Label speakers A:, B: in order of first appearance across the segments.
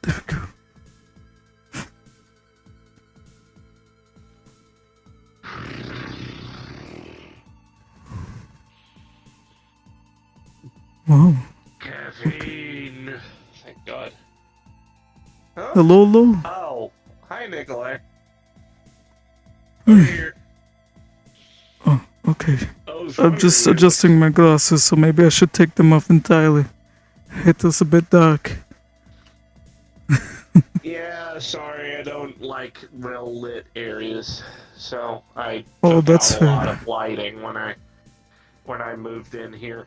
A: There we go. Wow.
B: Caffeine. Thank God. Huh?
A: Hello, hello.
B: Oh, hi, Nikolai.
A: Hey.
B: Over here.
A: Oh, okay.
B: I'm
A: I'm just adjusting my glasses, so maybe I should take them off entirely. It was a bit dark.
B: Yeah, sorry, I don't like real lit areas, so I
A: Oh,
B: took
A: that's
B: out a lot
A: fair.
B: of lighting when I moved in here.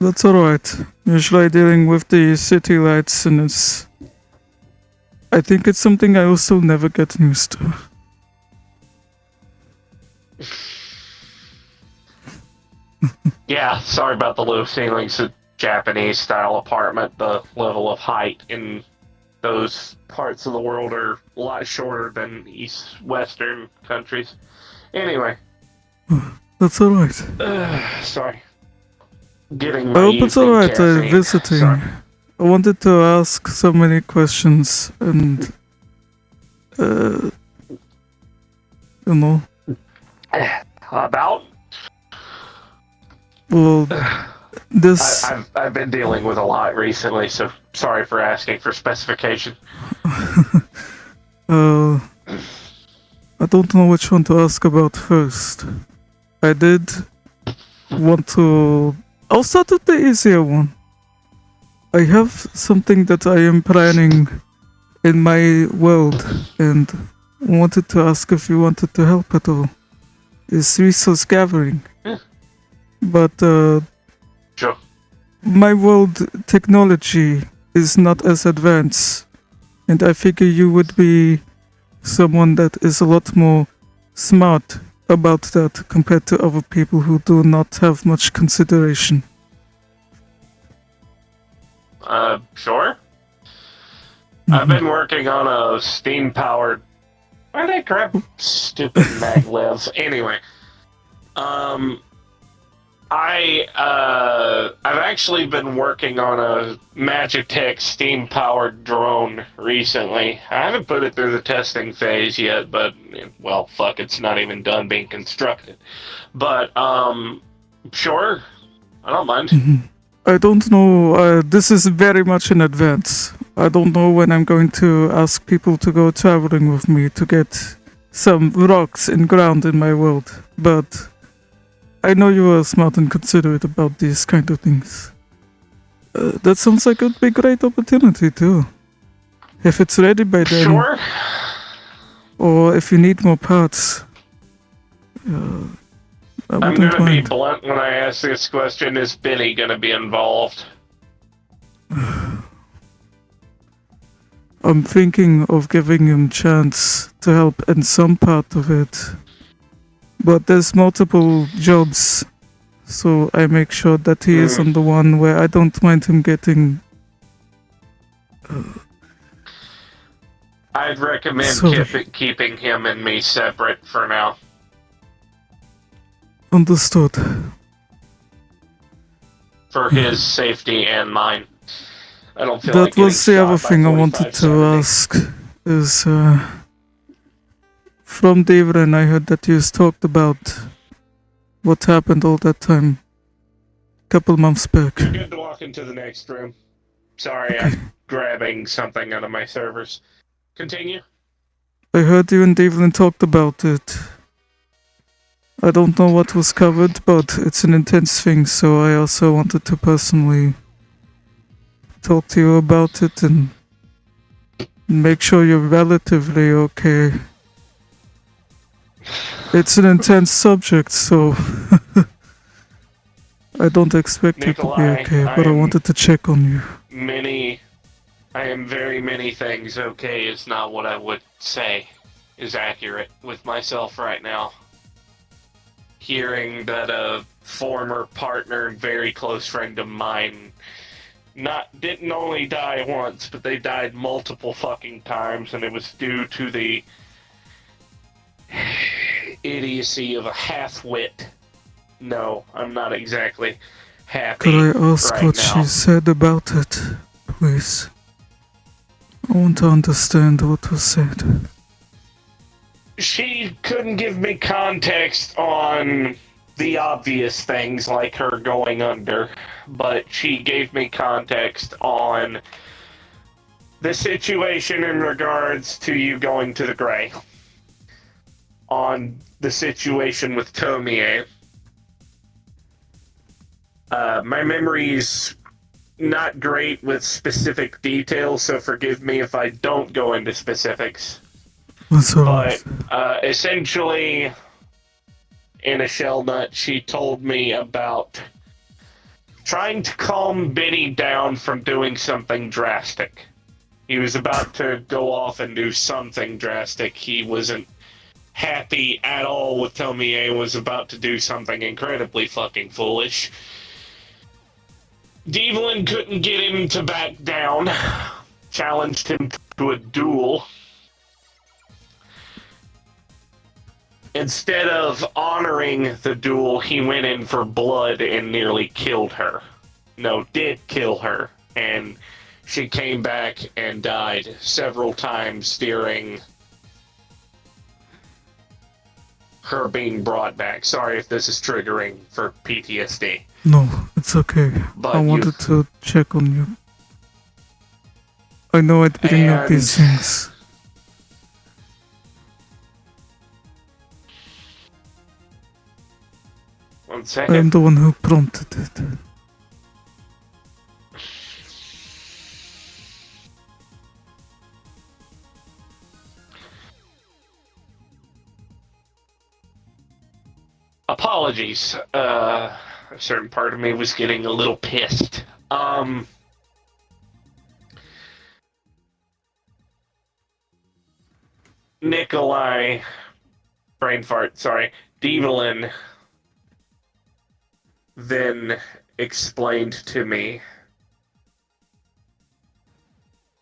A: That's alright. Usually dealing with the city lights, and it's... I think it's something I also never get used to.
B: Yeah, sorry about the low ceilings. A Japanese style apartment. The level of height in those parts of the world are a lot shorter than Western countries. Anyway.
A: That's alright.
B: Sorry. Getting
A: I
B: my
A: hope it's
B: evening
A: alright
B: caffeine.
A: visiting.
B: Sorry.
A: I wanted to ask so many questions and... you know...
B: About?
A: Well, this...
B: I've been dealing with a lot recently, so sorry for asking for specification.
A: I don't know which one to ask about first. I did want to... I'll start with the easier one. I have something that I am planning in my world and wanted to ask if you wanted to help at all. It's resource gathering.
B: Yeah.
A: But
B: Sure.
A: my world technology is not as advanced, and I figure you would be someone that is a lot more smart about that compared to other people who do not have much consideration.
B: Sure. I've been working on a steam-powered... Why did I grab stupid maglev? Anyway. I've actually been working on a Magitech steam-powered drone recently. I haven't put it through the testing phase yet, but, well, fuck, it's not even done being constructed. But, sure. I don't mind.
A: I don't know, this is very much in advance. I don't know when I'm going to ask people to go traveling with me to get some rocks and ground in my world, but I know you are smart and considerate about these kind of things. That sounds like a big, great opportunity too. If it's ready by then,
B: Sure.
A: or if you need more parts, I
B: I'm
A: wouldn't
B: gonna be
A: mind.
B: blunt when I ask this question. Is Benny gonna be involved?
A: I'm thinking of giving him chance to help in some part of it. But there's multiple jobs, so I make sure that he is on the one where I don't mind him getting...
B: I'd recommend keeping him and me separate for now.
A: Understood.
B: For his safety and mine. I don't feel
A: That
B: like getting
A: was the other
B: shot by
A: thing I wanted to
B: 4570.
A: ask, is from Devran I heard that you talked about what happened all that time, couple months back.
B: You're good to walk into the next room. Sorry,
A: Okay.
B: I'm grabbing something out of my servers. Continue.
A: I heard you and Devlin talked about it. I don't know what was covered, but it's an intense thing, so I also wanted to personally talk to you about it and make sure you're relatively okay. It's an intense subject, so I don't expect you to be
B: Nikolai,
A: okay, but I wanted to check on you.
B: I am very many things. Okay is not what I would say is accurate with myself right now. Hearing that a former partner and very close friend of mine didn't only die once, but they died multiple fucking times, and it was due to the idiocy of a half-wit. No, I'm not exactly happy.
A: Could I ask
B: right
A: what
B: now.
A: she said about it, please? I want to understand what was said.
B: She couldn't give me context on the obvious things like her going under, but she gave me context on the situation in regards to you going to the Gray, on the situation with Tomie. My memory's not great with specific details, so forgive me if I don't go into specifics.
A: That's alright.
B: But essentially, in a shell nut, she told me about trying to calm Benny down from doing something drastic. He was about to go off and do something drastic. He wasn't happy at all with Tomie, was about to do something incredibly fucking foolish. Devlin couldn't get him to back down, challenged him to a duel. Instead of honoring the duel, he went in for blood and nearly killed her. No, did kill her. And she came back and died several times during her being brought back. Sorry if this is triggering for PTSD.
A: No, it's okay.
B: But
A: I wanted to check on you. I know I didn't know these things.
B: One second.
A: I'm the one who prompted it.
B: Apologies. A certain part of me was getting a little pissed. Nikolai, brain fart, sorry, Devlin then explained to me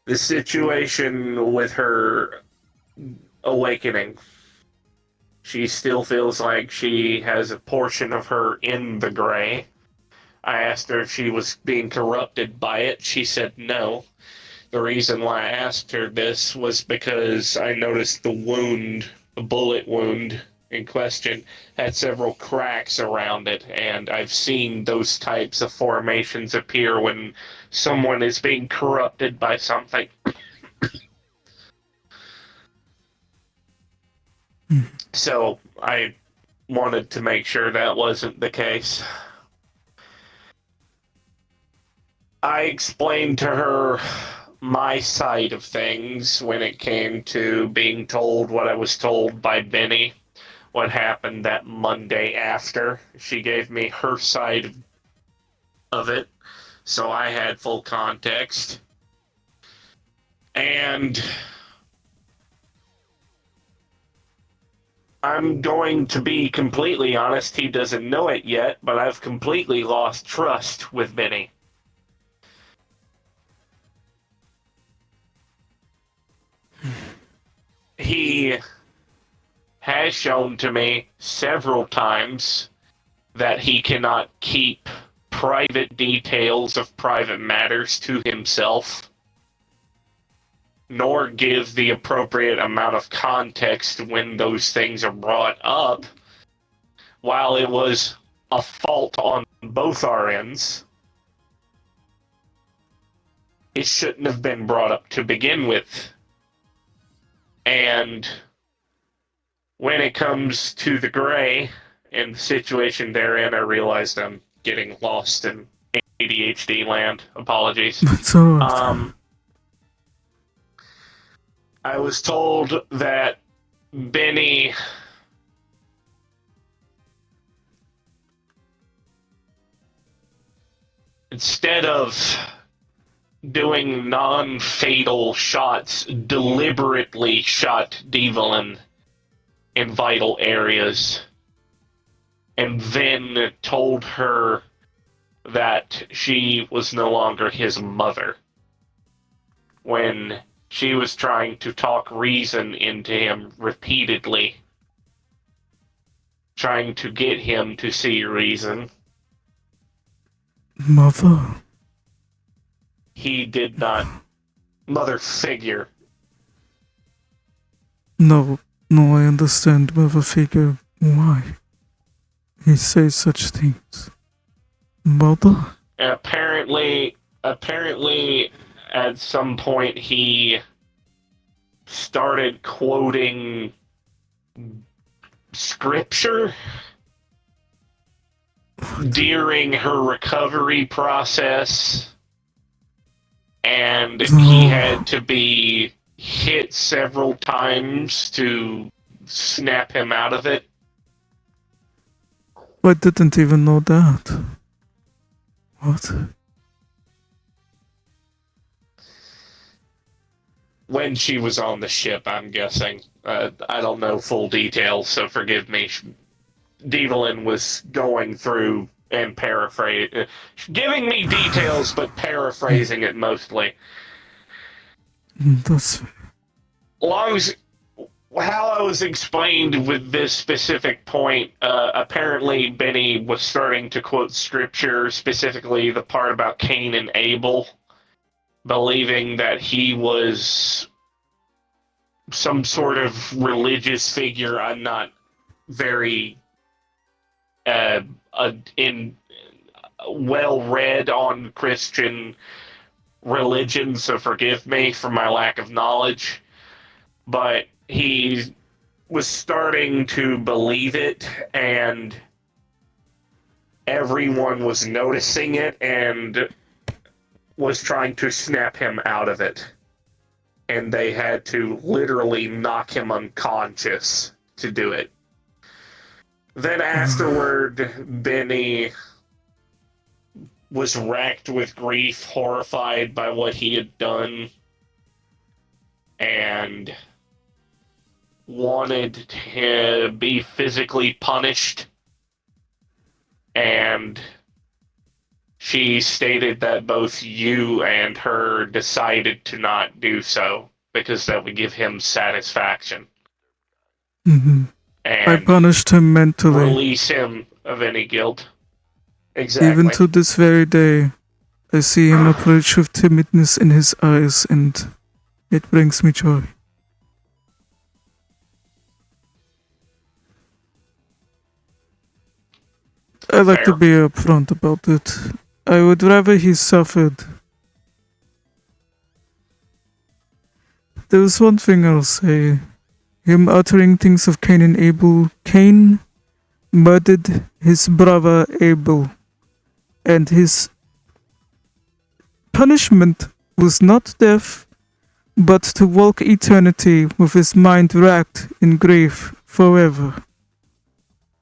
B: the situation with her awakening. She still feels like she has a portion of her in the Gray. I asked her if she was being corrupted by it. She said no. The reason why I asked her this was because I noticed the wound, the bullet wound in question, had several cracks around it, and I've seen those types of formations appear when someone is being corrupted by something. So I wanted to make sure that wasn't the case. I explained to her my side of things when it came to being told what I was told by Benny, what happened that Monday after. She gave me her side of it, so I had full context. And I'm going to be completely honest, he doesn't know it yet, but I've completely lost trust with Benny. He has shown to me several times that he cannot keep private details of private matters to himself, nor give the appropriate amount of context when those things are brought up. While it was a fault on both our ends, it shouldn't have been brought up to begin with. And when it comes to the Gray and the situation therein, I realized I'm getting lost in ADHD land. Apologies.
A: It's alright.
B: I was told that Benny instead of doing non-fatal shots, deliberately shot Devlin in vital areas, and then told her that she was no longer his mother when she was trying to talk reason into him repeatedly, trying to get him to see reason.
A: Mother?
B: He did not Mother figure.
A: No, I understand, mother figure. Why? He says such things. Mother?
B: Apparently, at some point he started quoting scripture during her recovery process, and he had
A: Oh,
B: to be hit several times to snap him out of it.
A: I didn't even know that. What?
B: When she was on the ship, I'm guessing. I don't know full details, so forgive me. Devlin was going through and giving me details, but paraphrasing it mostly.
A: That's
B: Long as how I was explained with this specific point, apparently Benny was starting to quote scripture, specifically the part about Cain and Abel, believing that he was some sort of religious figure. I'm not very in well read on Christian religion, so forgive me for my lack of knowledge. But he was starting to believe it, and everyone was noticing it and was trying to snap him out of it. And they had to literally knock him unconscious to do it. Then afterward, Benny was racked with grief, horrified by what he had done, and wanted to be physically punished. And she stated that both you and her decided to not do so because that would give him satisfaction
A: I
B: and
A: punished him mentally.
B: release him of any guilt.
A: Even
B: Exactly.
A: to this very day, I see him approach with timidness in his eyes, and it brings me joy. I like to
B: Fair.
A: be upfront about it. I would rather he suffered. There was one thing I'll say. Him uttering things of Cain and Abel. Cain murdered his brother Abel, and his punishment was not death, but to walk eternity with his mind racked in grief forever,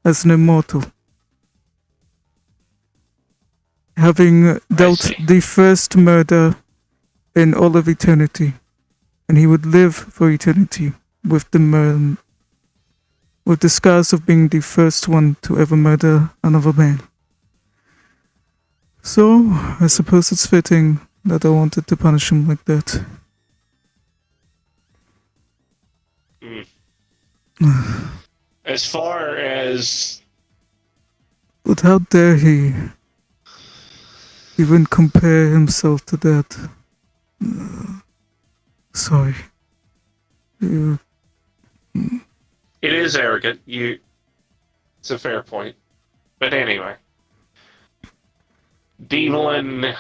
A: as an immortal. Having dealt the first murder in all of eternity, and he would live for eternity with the scars of being the first one to ever murder another man. So, I suppose it's fitting that I wanted to punish him like that.
B: As far as...
A: But how dare he even compare himself to that? Sorry. You...
B: It is arrogant. It's a fair point. But anyway. Devlin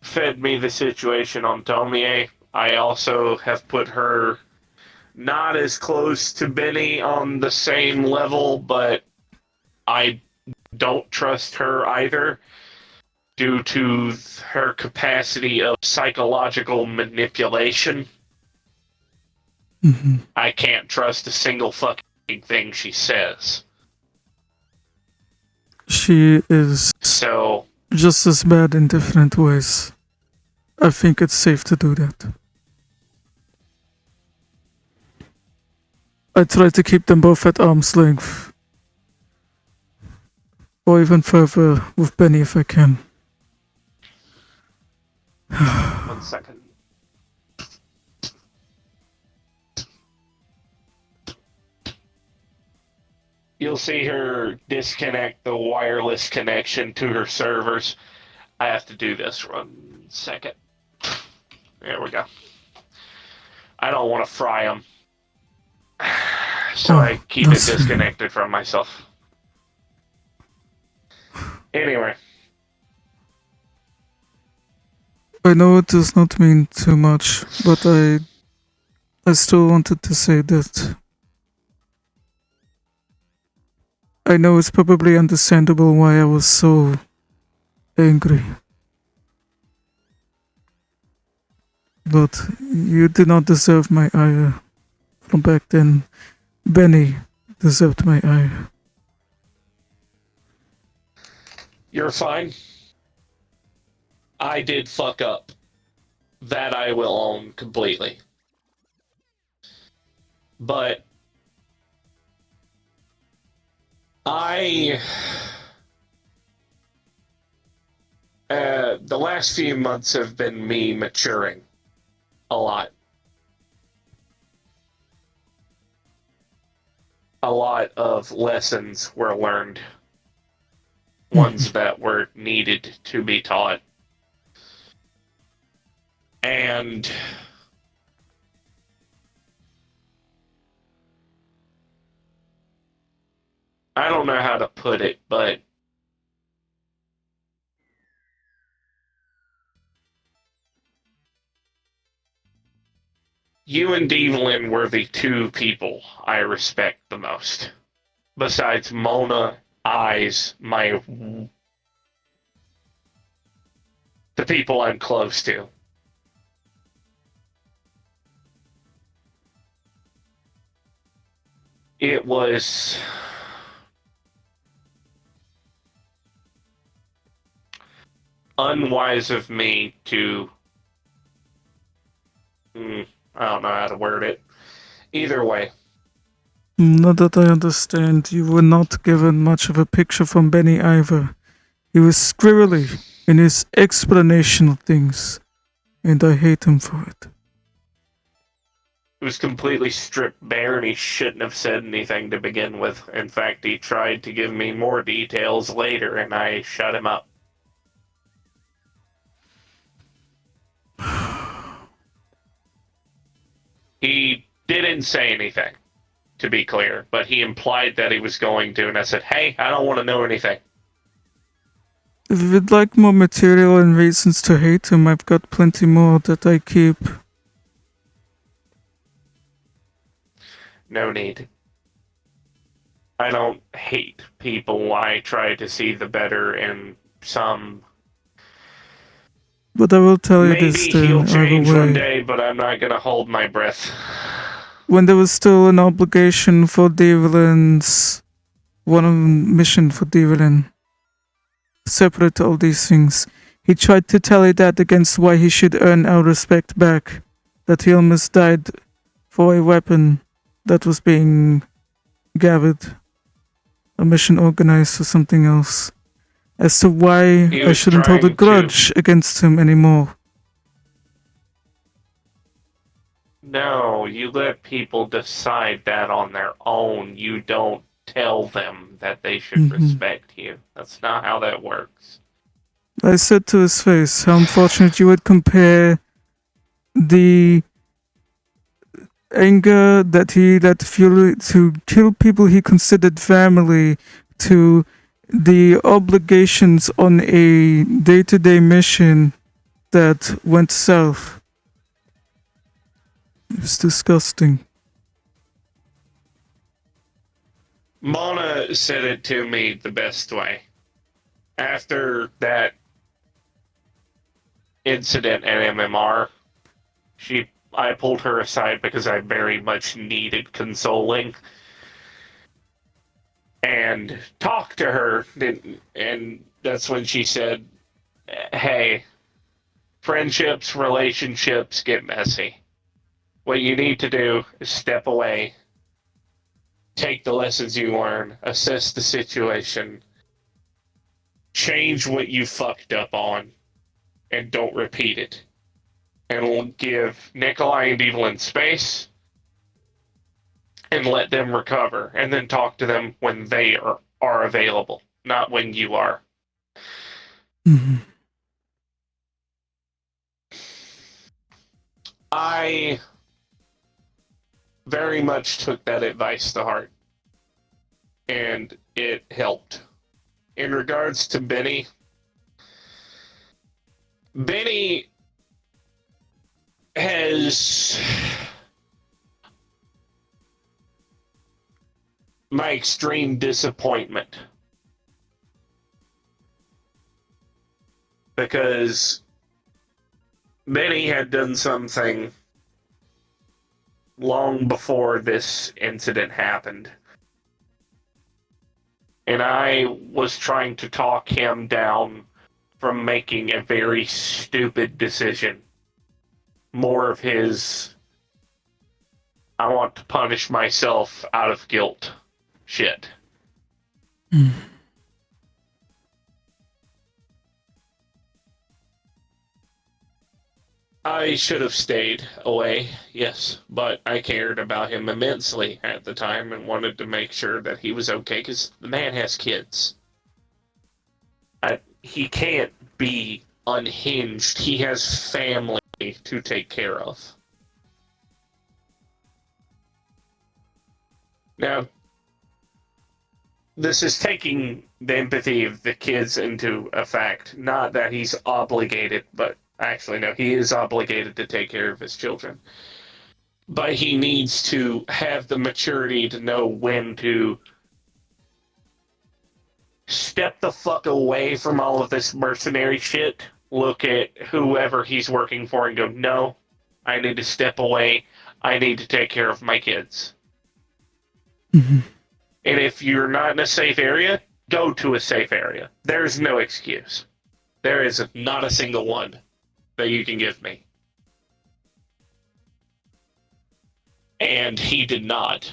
B: fed me the situation on Tomie. I also have put her not as close to Benny on the same level, but I don't trust her either due to her capacity of psychological manipulation.
A: Mm-hmm.
B: I can't trust a single fucking thing she says.
A: She is
B: So
A: just as bad in different ways. I think it's safe to do that. I try to keep them both at arm's length. Or even further with Benny if I can.
B: 1 second. You'll see her disconnect the wireless connection to her servers. I have to do this 1 second. There we go. I don't want to fry them. So I keep it disconnected from myself. Anyway.
A: I know it does not mean too much, but I still wanted to say that I know it's probably understandable why I was so angry. But you did not deserve my ire from back then. Benny deserved my ire.
B: You're fine. I did fuck up. That I will own completely. But the last few months have been me maturing a lot. A lot of lessons were learned. Ones that were needed to be taught. And I don't know how to put it, but you and Devlin were the two people I respect the most. Besides Mona, Eyes, the people I'm close to. It was unwise of me to I don't know how to word it. Either way.
A: Now that I understand, you were not given much of a picture from Benny either. He was squirrely in his explanation of things, and I hate him for it.
B: He was completely stripped bare, and he shouldn't have said anything to begin with. In fact, he tried to give me more details later, and I shut him up. He didn't say anything, to be clear, but he implied that he was going to, and I said, hey, I don't want to know anything.
A: If you'd like more material and reasons to hate him, I've got plenty more that I keep.
B: No need. I don't hate people. I try to see the better in some.
A: But I will tell you
B: Maybe
A: this
B: he'll change
A: way.
B: one day, but I'm not gonna hold my breath.
A: When there was still an obligation for Devlin's mission for Devlin, separate to all these things, he tried to tally that against why he should earn our respect back. That he almost died for a weapon that was being gathered, a mission organized for something else. As to why I shouldn't hold a grudge against him anymore.
B: No, you let people decide that on their own. You don't tell them that they should respect you. That's not how that works.
A: I said to his face, how unfortunate you would compare the anger that he let fuel to kill people he considered family to the obligations on a day-to-day mission that went south. It was disgusting.
B: Mona said it to me the best way. After that incident at MMR, I pulled her aside because I very much needed consoling and talked to her, and that's when she said, hey, friendships, relationships get messy. What you need to do is step away, take the lessons you learn, assess the situation, change what you fucked up on, and don't repeat it. And we'll give Nikolai and Evelyn space and let them recover, and then talk to them when they are available, not when you are.
A: Mm-hmm.
B: I very much took that advice to heart, and it helped. In regards to Benny has my extreme disappointment. Because Benny had done something long before this incident happened. And I was trying to talk him down from making a very stupid decision. More of his, I want to punish myself out of guilt shit. I should have stayed away, yes, but I cared about him immensely at the time and wanted to make sure that he was okay because the man has kids. He can't be unhinged. He has family to take care of. Now, this is taking the empathy of the kids into effect. Not that he's obligated, but actually, no, he is obligated to take care of his children. But he needs to have the maturity to know when to step the fuck away from all of this mercenary shit, look at whoever he's working for and go, no, I need to step away. I need to take care of my kids.
A: Mm-hmm.
B: And if you're not in a safe area, go to a safe area. There's no excuse. There is not a single one that you can give me. And he did not.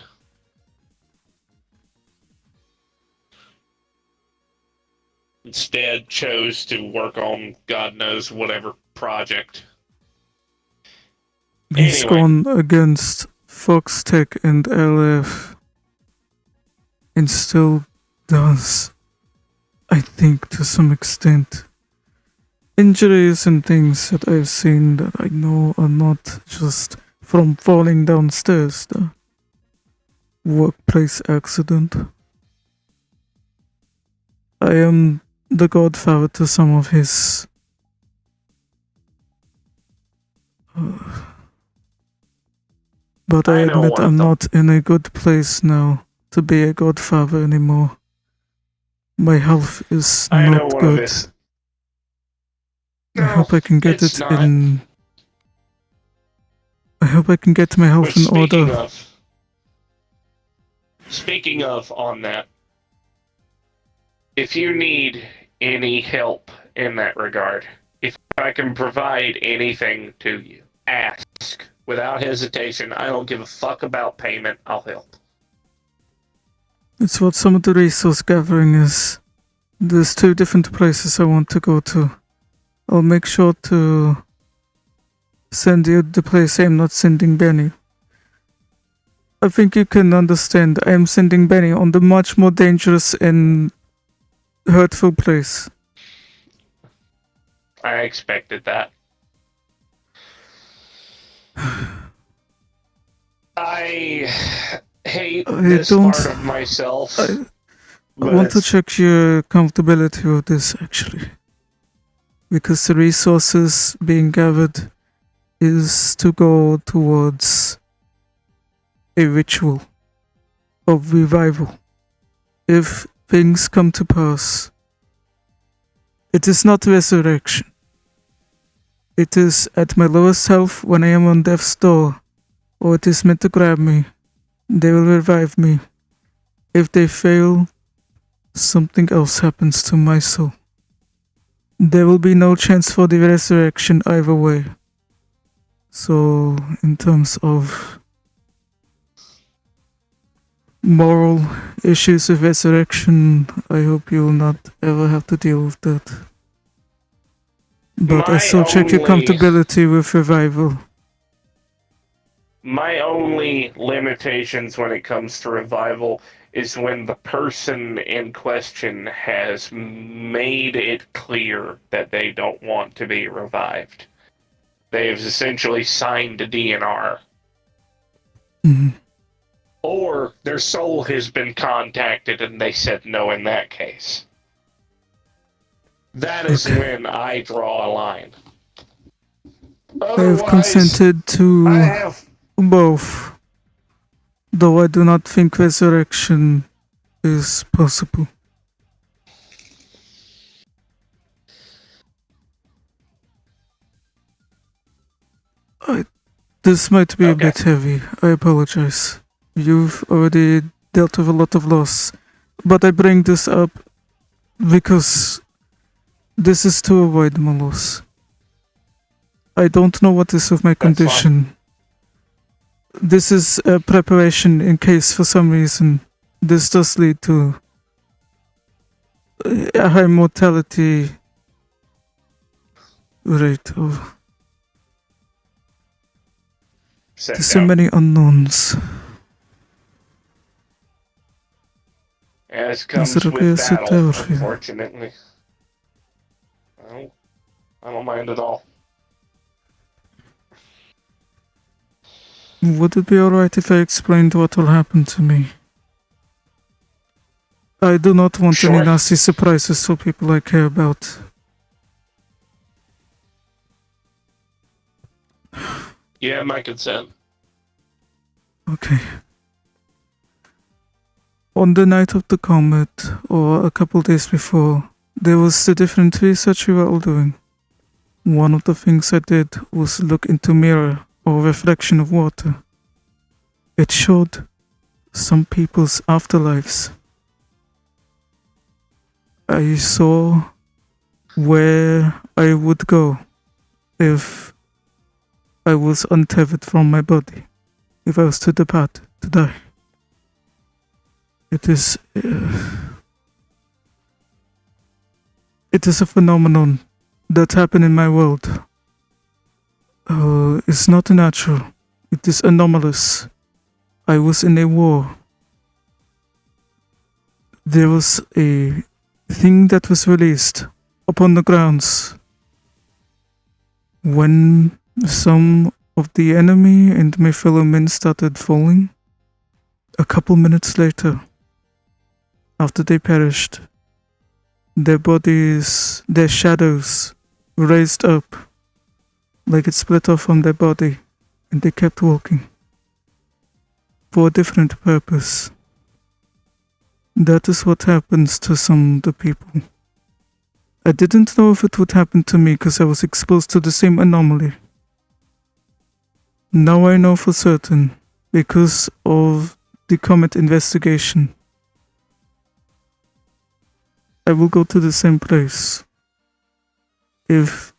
B: Instead, chose to work on God knows whatever project.
A: He's
B: Anyway.
A: gone against Fox Tech and LF. And still does, I think, to some extent. Injuries and things that I've seen that I know are not just from falling downstairs, the workplace accident. I am the godfather to some of his but I admit I'm not in a good place now to be a godfather anymore. My health is not good. I hope I can get it in. I hope I can get my health in order.
B: Speaking of on that, if you need any help in that regard, if I can provide anything to you, ask without hesitation. I don't give a fuck about payment. I'll help.
A: It's what some of the resource gathering is. There's 2 different places I want to go to. I'll make sure to send you the place I'm not sending Benny. I think you can understand I am sending Benny on the much more dangerous and hurtful place.
B: I expected that. I hate this part of myself.
A: I want to check your comfortability with this, actually. Because the resources being gathered is to go towards a ritual of revival. If things come to pass, it is not resurrection. It is at my lowest health when I am on death's door, or it is meant to grab me. They will revive me. If they fail, something else happens to my soul. There will be no chance for the resurrection either way. So, in terms of moral issues with resurrection, I hope you will not ever have to deal with that. But I still check your comfortability with revival.
B: My only limitations when it comes to revival is when the person in question has made it clear that they don't want to be revived. they've essentially signed a DNR.
A: Mhm.
B: Or their soul has been contacted and they said no in that case. That is
A: Okay.
B: when I draw a line.
A: I have
B: Otherwise,
A: consented
B: I
A: to
B: have.
A: both, though I do not think resurrection is possible. This might be a
B: Okay.
A: bit heavy. I apologize. You've already dealt with a lot of loss. But I bring this up because this is to avoid more loss. I don't know what is with my
B: That's fine.
A: condition. This is a preparation in case for some reason this does lead to a high mortality rate. Oh,
B: Sit
A: there's so
B: down.
A: many unknowns.
B: As
A: Is
B: comes
A: it okay
B: with
A: to sit
B: battle,
A: down?
B: unfortunately. I don't mind at all.
A: Would it be alright if I explained what will happen to me? I do not want any
B: Sure.
A: nasty surprises for people I care about.
B: You have my consent.
A: Okay. On the night of the comet, or a couple days before, there was the different research we were all doing. One of the things I did was look into mirror or reflection of water. It showed some people's afterlives. I saw where I would go if I was untethered from my body, if I was to depart, to die. It is a phenomenon that happened in my world. It's not natural. It is anomalous. I was in a war. There was a thing that was released upon the grounds when some of the enemy and my fellow men started falling. A couple minutes later, after they perished, their bodies, their shadows raised up like it split off from their body, and they kept walking for a different purpose. That is what happens to some of the people. I didn't know if it would happen to me because I was exposed to the same anomaly. Now I know for certain because of the comet investigation. I will go to the same place. If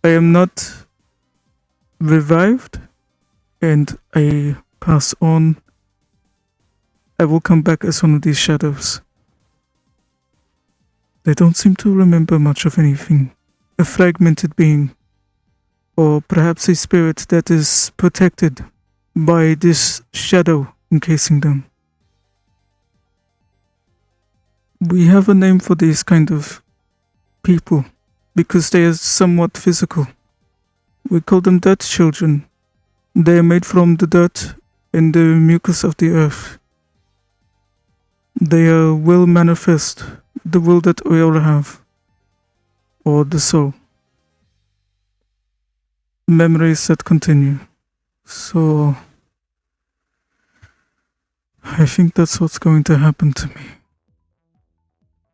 A: I am not revived and I pass on, I will come back as one of these shadows. They don't seem to remember much of anything. A fragmented being, or perhaps a spirit that is protected by this shadow encasing them. We have a name for these kind of people because they are somewhat physical. We call them dirt children. They are made from the dirt and the mucus of the earth. They will manifest the will that we all have, or the soul. Memories that continue. So, I think that's what's going to happen to me.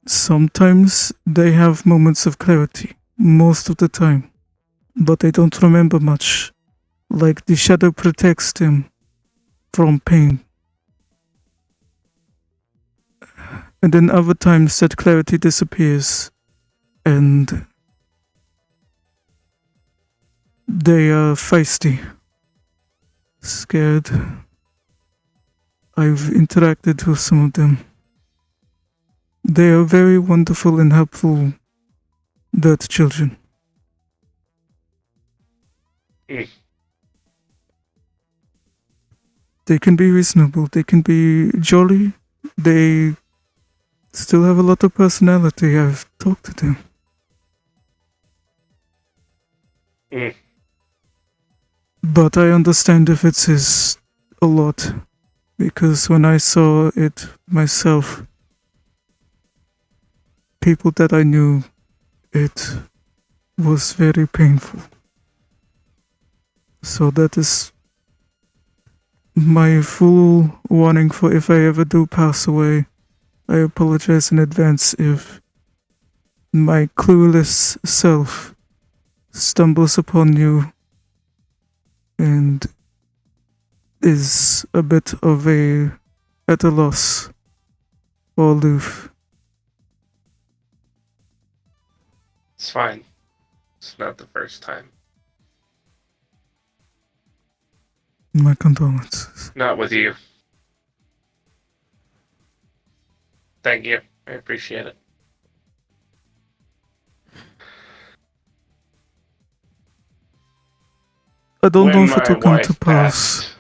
A: Sometimes they have moments of clarity, most of the time, but they don't remember much, like the shadow protects them from pain. And then other times that clarity disappears and they are feisty, scared. I've interacted with some of them. They are very wonderful and helpful dirt children.
B: Mm.
A: They can be reasonable, they can be jolly, they still have a lot of personality. I've talked to them.
B: Mm.
A: But I understand if it is a lot, because when I saw it myself, people that I knew, it was very painful. So that is my full warning for if I ever do pass away. I apologize in advance if my clueless self stumbles upon you and is a bit of at a loss or aloof.
B: It's fine. It's not the first time.
A: My condolences.
B: Not with you. Thank you. I appreciate it.
A: I don't know
B: When
A: if it
B: my
A: will come to
B: wife
A: pass,
B: passed,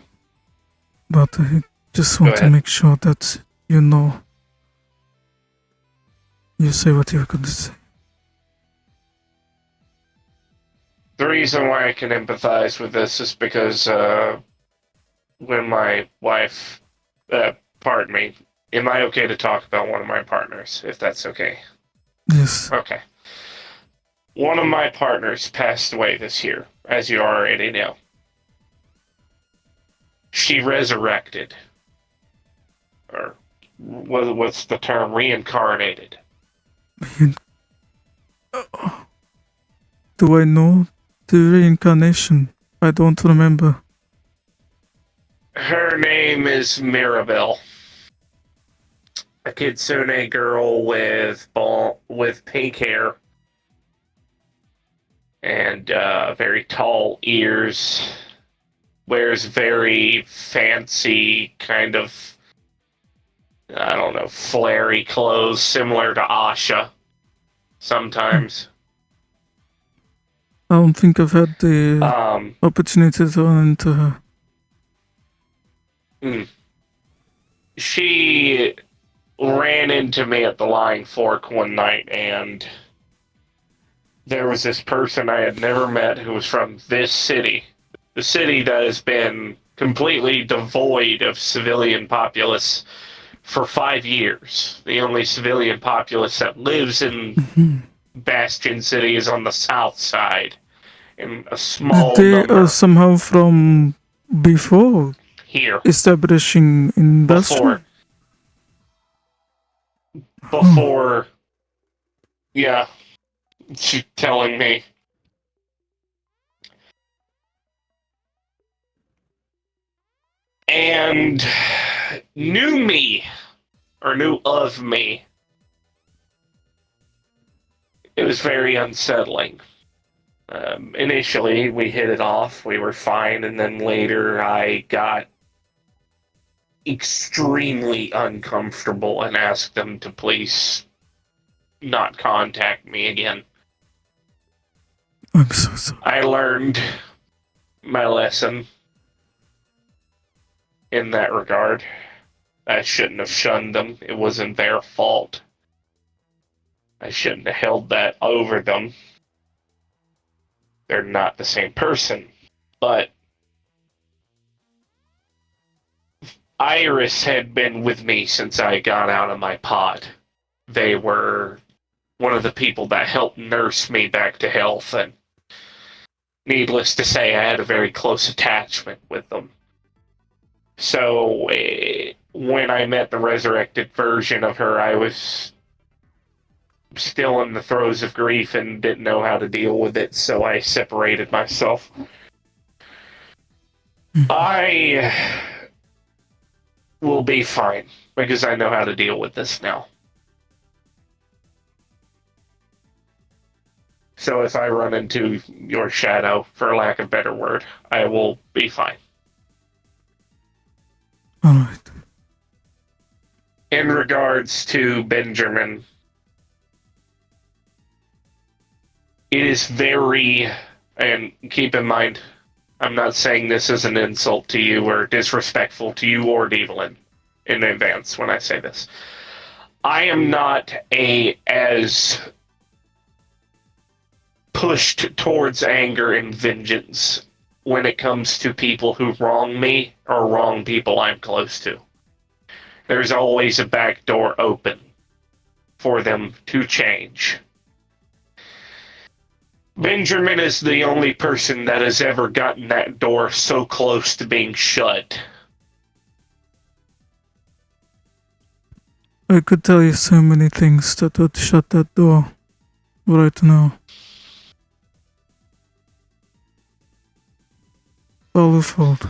A: but I just
B: Go
A: want to
B: ahead.
A: make sure that you know. You say what you're going to say.
B: the reason why I can empathize with this is because when my wife, pardon me, am I okay to talk about one of my partners, if that's okay?
A: Yes.
B: Okay. One of my partners passed away this year, as you already know. She resurrected. Or what's the term? Reincarnated.
A: Do I know the reincarnation? I don't remember.
B: Her name is Mirabelle. A kitsune girl with pink hair and very tall ears. Wears very fancy kind of, I don't know, flary clothes similar to Asha sometimes.
A: I don't think I've had the
B: Um,
A: opportunity to run into her.
B: she ran into me at the Lying Fork one night, and there was this person I had never met who was from this city. The city that has been completely devoid of civilian populace for 5 years. The only civilian populace that lives in Bastion City is on the south side, and a small
A: They are
B: number
A: somehow from before
B: here.
A: establishing industry.
B: Before, yeah, she's telling me. And knew me, or knew of me. It was very unsettling. Initially, we hit it off, we were fine, and then later I got extremely uncomfortable and asked them to please not contact me again.
A: I'm so sorry.
B: I learned my lesson in that regard. I shouldn't have shunned them. It wasn't their fault. I shouldn't have held that over them. They're not the same person. But Iris had been with me since I got out of my pod. They were one of the people that helped nurse me back to health, and needless to say, I had a very close attachment with them. So when I met the resurrected version of her, I was still in the throes of grief and didn't know how to deal with it, so I separated myself. I will be fine because I know how to deal with this now. So if I run into your shadow, for lack of a better word, I will be fine.
A: Alright.
B: In regards to Benjamin, it is very, and keep in mind, I'm not saying this as an insult to you or disrespectful to you or Devlin in advance when I say this. I am not as pushed towards anger and vengeance when it comes to people who wrong me or wrong people I'm close to. There's always a back door open for them to change. Benjamin is the only person that has ever gotten that door so close to being shut.
A: I could tell you so many things that would shut that door right now. Olivehold.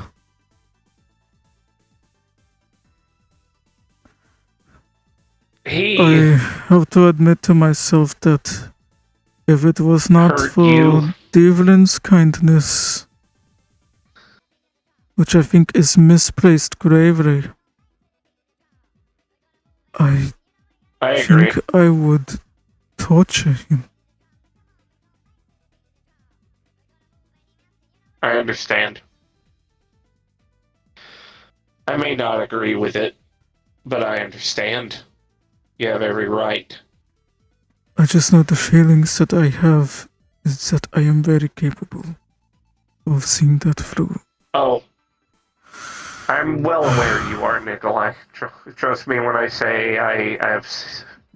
A: I have to admit to myself that if it was not for Devlin's kindness, which I think is misplaced bravery, I
B: agree.
A: think I would torture him.
B: I understand. I may not agree with it, but I understand. You have every right.
A: I just know the feelings that I have is that I am very capable of seeing that through.
B: Oh. I'm well aware you are, Nikolai. Trust me when I say I have...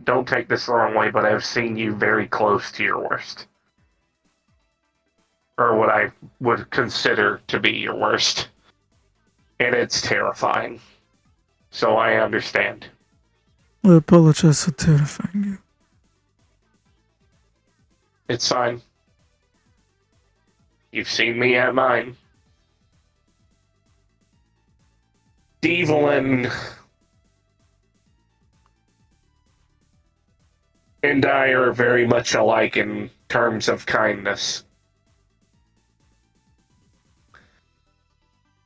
B: Don't take this the wrong way, but I've seen you very close to your worst. Or what I would consider to be your worst. And it's terrifying. So I understand.
A: I apologize for terrifying you.
B: It's fine. You've seen me at mine. Devlin and I are very much alike in terms of kindness.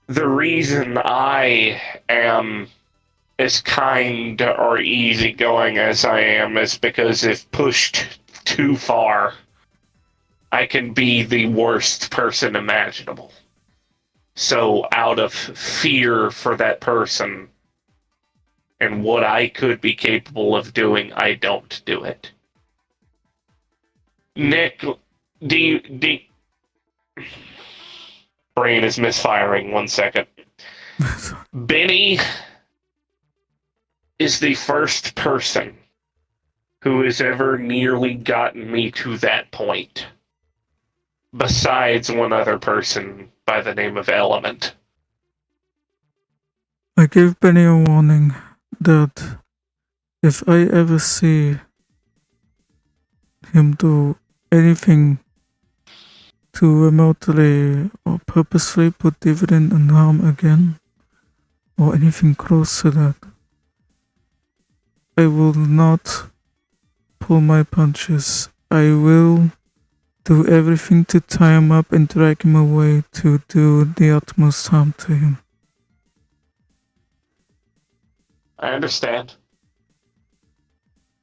B: The reason I am as kind or easygoing as I am is because if pushed too far, I can be the worst person imaginable. So out of fear for that person and what I could be capable of doing, I don't do it. Nick, brain is misfiring, 1 second. Benny is the first person who has ever nearly gotten me to that point. Besides one other person by the name of Element.
A: I gave Benny a warning that if I ever see him do anything to remotely or purposely put Dividend in harm again, or anything close to that, I will not pull my punches. I will do everything to tie him up and drag him away to do the utmost harm to him.
B: I understand.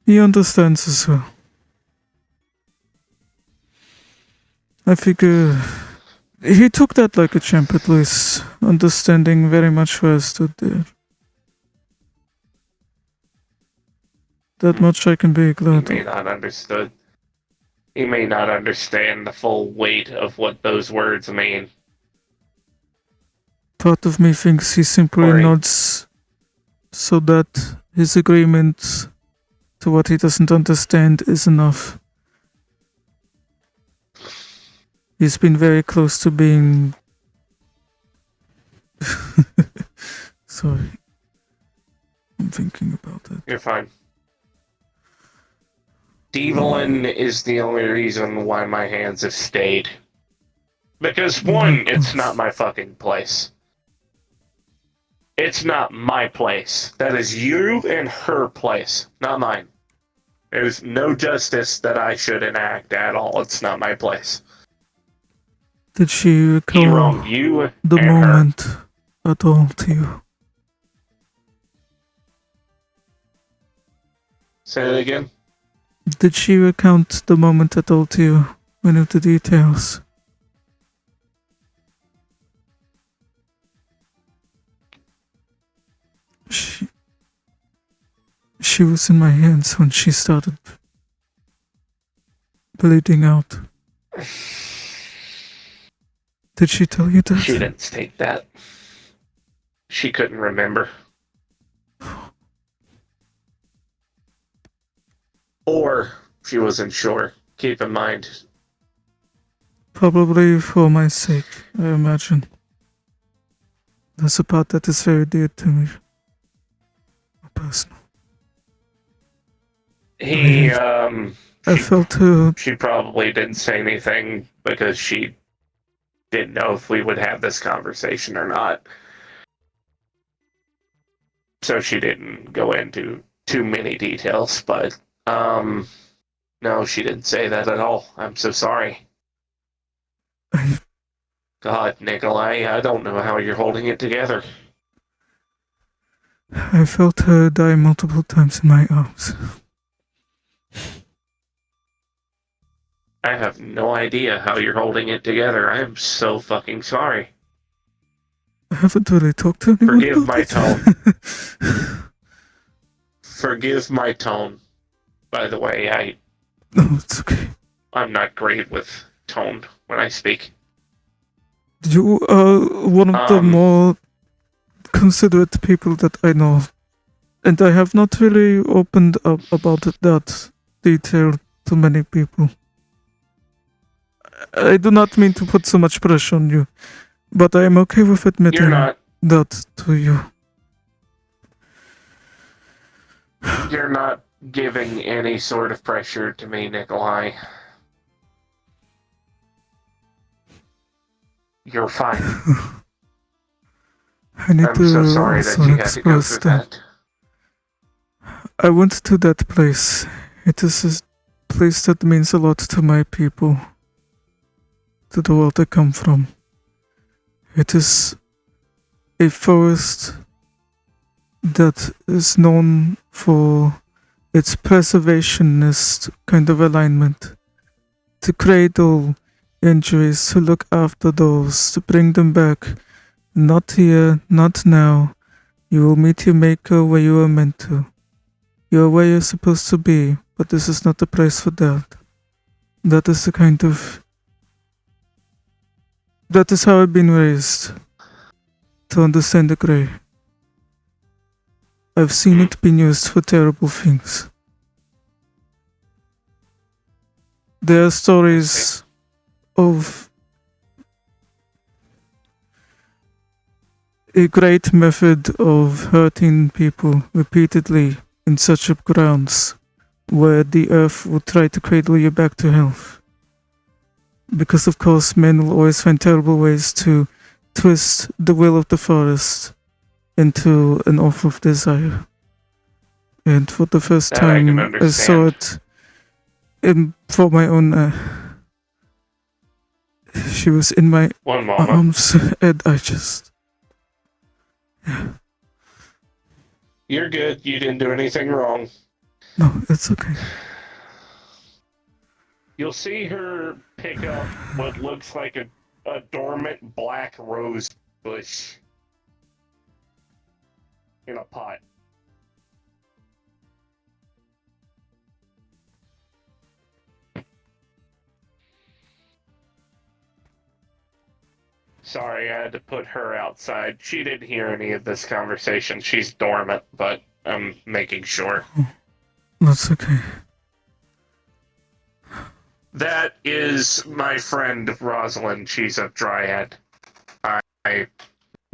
A: He understands as well. I figure he took that like a champ at least, understanding very much where I stood there. That much I can be glad of.
B: He may not understand the full weight of what those words mean.
A: Part of me thinks he simply nods so that his agreement to what he doesn't understand is enough. He's been very close to being... Sorry. I'm thinking about it.
B: You're fine. Devlin is the only reason why my hands have stayed. Because one, it's not my fucking place. It's not my place. That is you and her place, not mine. There's no justice that I should enact at all. It's not my place.
A: Did she recall the moment at all to you?
B: Say that again?
A: Did she recount the moment at all to you? Any of the details? She was in my hands when she started bleeding out. Did she tell you that?
B: She didn't state that. She couldn't remember. Or she wasn't sure. Keep in mind.
A: Probably for my sake, I imagine. That's a part that is very dear to me. Personal.
B: I
A: felt her.
B: She probably didn't say anything because she didn't know if we would have this conversation or not. So she didn't go into too many details, but no, she didn't say that at all. I'm so sorry. God, Nikolai, I don't know how you're holding it together.
A: I felt her die multiple times in my arms.
B: I have no idea how you're holding it together. I am so fucking sorry.
A: I haven't really talked to anyone.
B: Forgive my tone. Forgive my tone. By the way,
A: No, it's okay.
B: I'm not great with tone when I speak.
A: You are one of the more considerate people that I know. And I have not really opened up about that detail to many people. I do not mean to put so much pressure on you, but I am okay with admitting that to you.
B: You're not giving any sort of pressure to me, Nikolai. You're fine.
A: I'm
B: so sorry that you had to go through that.
A: I went to that place. It is a place that means a lot to my people, to the world I come from. It is a forest that is known for its preservationist kind of alignment, to cradle injuries, to look after those, to bring them back. Not here, not now. You will meet your maker where you are meant to. You are where you're supposed to be, but this is not the place for that. That is the kind of... That is how I've been raised. To understand the grey. I've seen it being used for terrible things. There are stories of a great method of hurting people repeatedly in such grounds where the earth will try to cradle you back to health. Because of course men will always find terrible ways to twist the will of the forest into an offer of desire. And for the first time I saw it for my own she was in my arms and I just... Yeah.
B: You're good. You didn't do anything wrong.
A: No, it's okay.
B: You'll see her pick up what looks like a dormant black rose bush in a pot. Sorry, I had to put her outside. She didn't hear any of this conversation. She's dormant, but I'm making sure.
A: That's okay.
B: That is my friend Rosalind. She's a dryad. I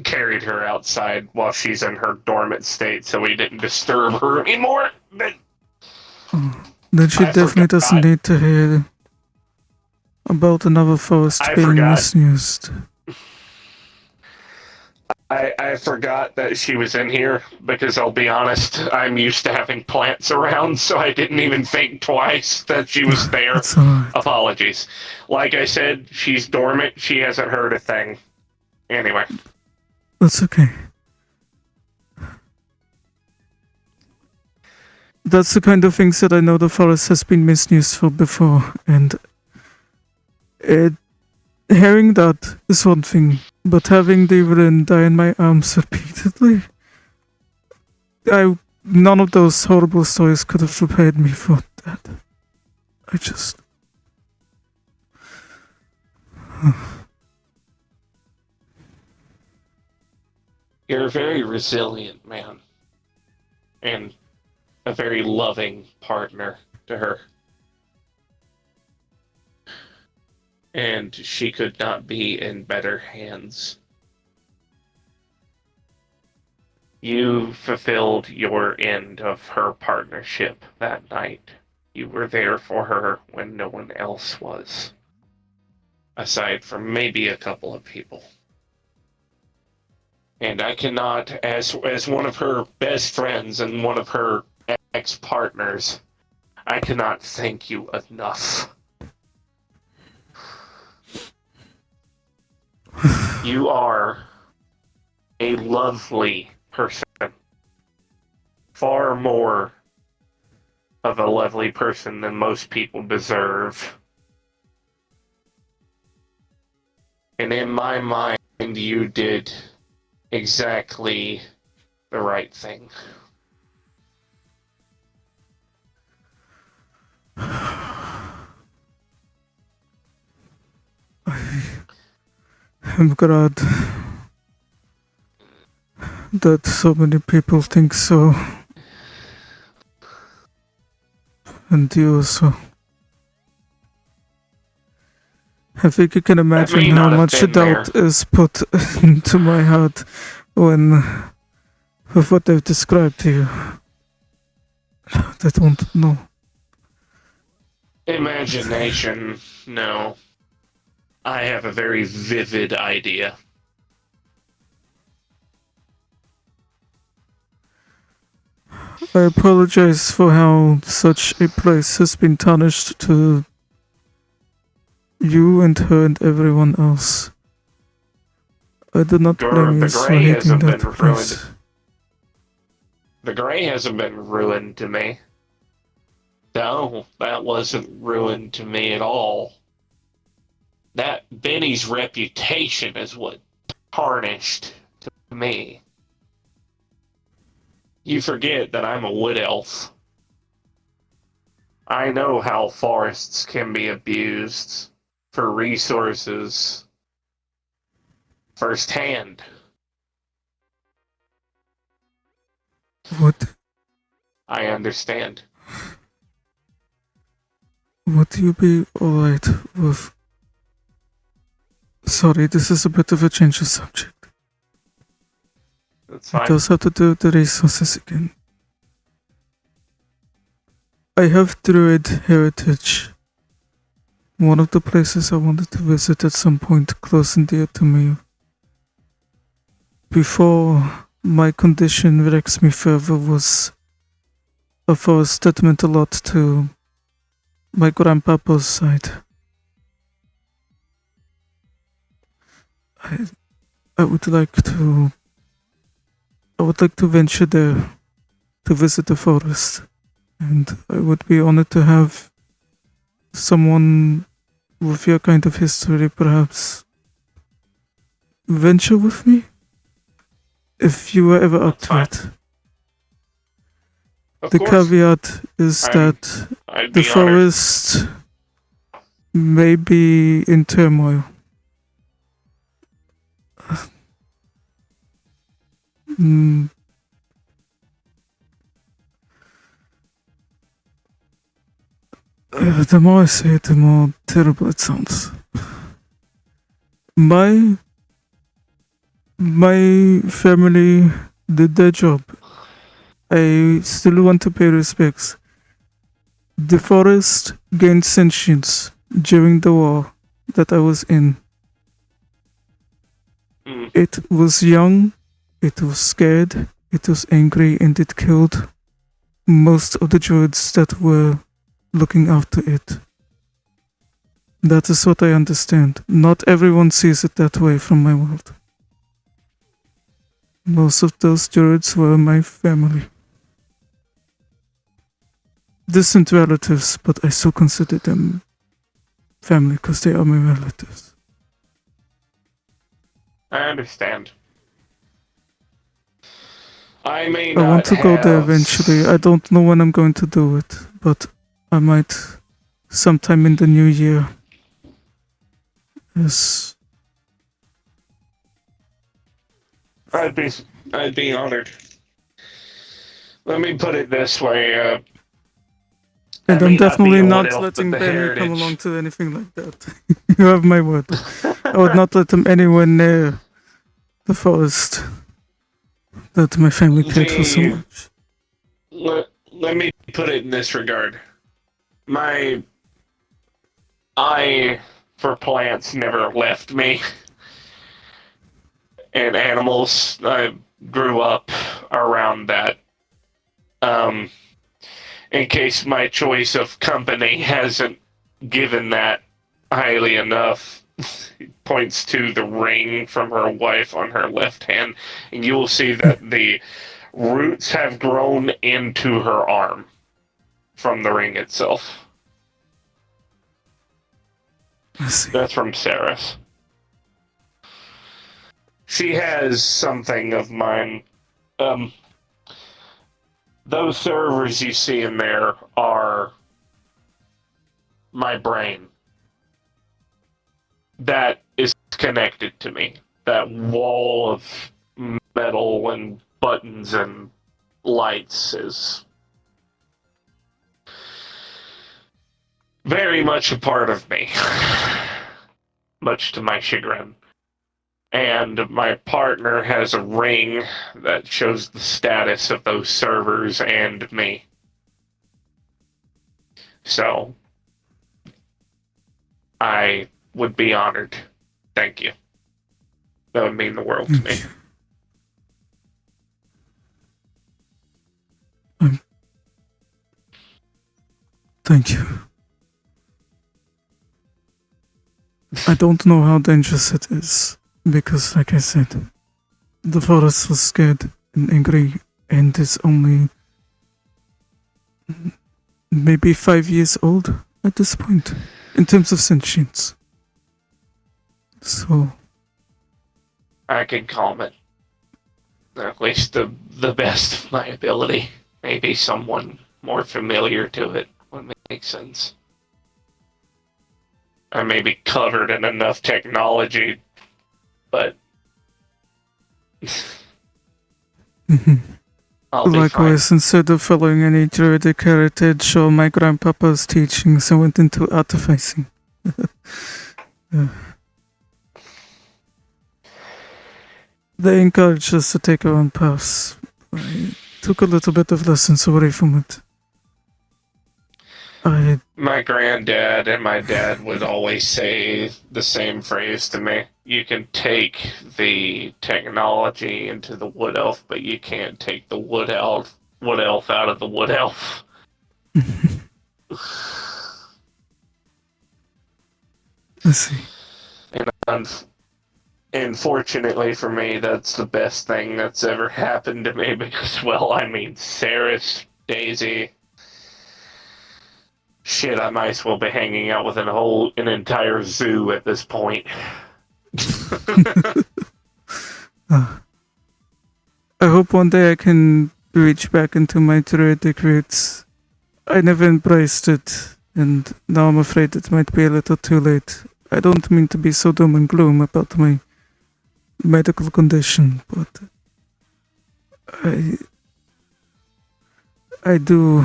B: carried her outside while she's in her dormant state, so we didn't disturb her anymore.
A: Then she definitely doesn't need to hear about another forest being misused.
B: I forgot that she was in here, because I'll be honest, I'm used to having plants around, so I didn't even think twice that she was there.
A: Right.
B: Apologies. Like I said, she's dormant, she hasn't heard a thing. Anyway.
A: That's okay. That's the kind of things that I know the forest has been misused for before, and hearing that is one thing, but having the villain die in my arms repeatedly, none of those horrible stories could have prepared me for that.
B: You're a very resilient man and a very loving partner to her. And she could not be in better hands. You fulfilled your end of her partnership that night. You were there for her when no one else was, aside from maybe a couple of people. And I cannot, as one of her best friends and one of her ex-partners, I cannot thank you enough. You are a lovely person. Far more of a lovely person than most people deserve. And in my mind, you did exactly the right thing.
A: I'm glad that so many people think so. And you also. I think you can imagine how much doubt is put into my heart when, with what I've described to you. I don't know.
B: Imagination, no. I have a very vivid idea.
A: I apologize for how such a place has been tarnished to you and her and everyone else. I do not blame you for hating that place.
B: The Gray hasn't been ruined to me. No, that wasn't ruined to me at all. That Benny's reputation is what tarnished to me. You forget that I'm a wood elf. I know how forests can be abused for resources firsthand.
A: What?
B: I understand.
A: Would you be alright with... Sorry, this is a bit of a change of subject.
B: That's fine.
A: It does have to do with the resources again. I have Druid heritage. One of the places I wanted to visit at some point close and dear to me. Before my condition wrecks me further was a forest that meant a lot to my grandpapa's side. I would like to venture there to visit the forest, and I would be honored to have someone with your kind of history perhaps venture with me, if you were ever up to it. The caveat is that the forest may be in turmoil. The more I say it, the more terrible it sounds. My family did their job. I still want to pay respects. The forest gained sentience during the war that I was in. It was young, it was scared, it was angry, and it killed most of the druids that were looking after it. That is what I understand. Not everyone sees it that way from my world. Most of those druids were my family. Distant relatives, but I still consider them family because they are my relatives.
B: I understand. I
A: want to go there eventually. I don't know when I'm going to do it, but I might sometime in the new year. Yes.
B: I'd be I'd be honored. Let me put it this way.
A: And
B: I
A: I'm
B: may not be
A: definitely
B: a wood
A: not
B: elf, but
A: letting
B: the
A: Benny come along
B: heritage.
A: to anything like that. You have my word. I would not let him anywhere near the forest that my family cared for so
B: See,
A: much.
B: let me put it in this regard. My eye for plants never left me, and animals, I grew up around that. Um, in case my choice of company hasn't given that highly enough, points to the ring from her wife on her left hand, and you will see that the roots have grown into her arm from the ring itself.
A: I see.
B: That's from Saris. She has something of mine. Um, those servers you see in there are my brain. That is connected to me. That wall of metal and buttons and lights is very much a part of me, much to my chagrin. And my partner has a ring that shows the status of those servers and me. So I would be honored. Thank you. That would mean the world to me.
A: Thank you. I don't know how dangerous it is because, like I said, the forest was scared and angry, and is only maybe 5 years old at this point in terms of sentience. So
B: I can calm it. At least the best of my ability. Maybe someone more familiar to it would make sense. I may be covered in enough technology, but I'll be fine.
A: likewise, instead of following any druidic heritage or my grandpapa's teachings, I went into artificing. They encouraged us to take our own paths. I took a little bit of lessons away from it.
B: My granddad and my dad would always say the same phrase to me. You can take the technology into the wood elf, but you can't take the wood elf out of the wood elf.
A: I see.
B: And fortunately for me, that's the best thing that's ever happened to me because, well, I mean, Saris, Daisy. Shit, I might as well be hanging out with an entire zoo at this point.
A: I hope one day I can reach back into my druidic roots. I never embraced it, and now I'm afraid it might be a little too late. I don't mean to be so doom and gloom about my medical condition, but I do.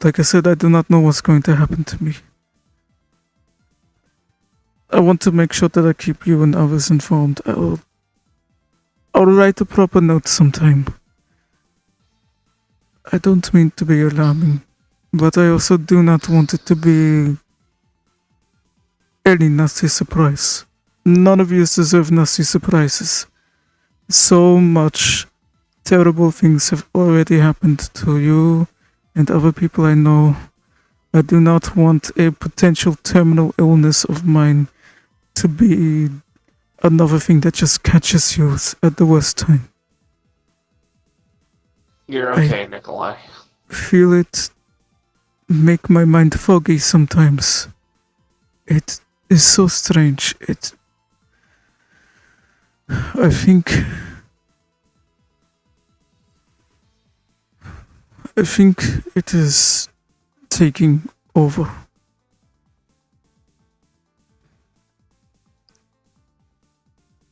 A: Like I said, I do not know what's going to happen to me. I want to make sure that I keep you and others informed. I'll write a proper note sometime. I don't mean to be alarming, but I also do not want it to be any nasty surprise. None of you deserve nasty surprises. So much terrible things have already happened to you and other people I know. I do not want a potential terminal illness of mine to be another thing that just catches you at the worst time.
B: You're okay, Nikolai.
A: Feel it make my mind foggy sometimes. It is so strange. I think it is taking over.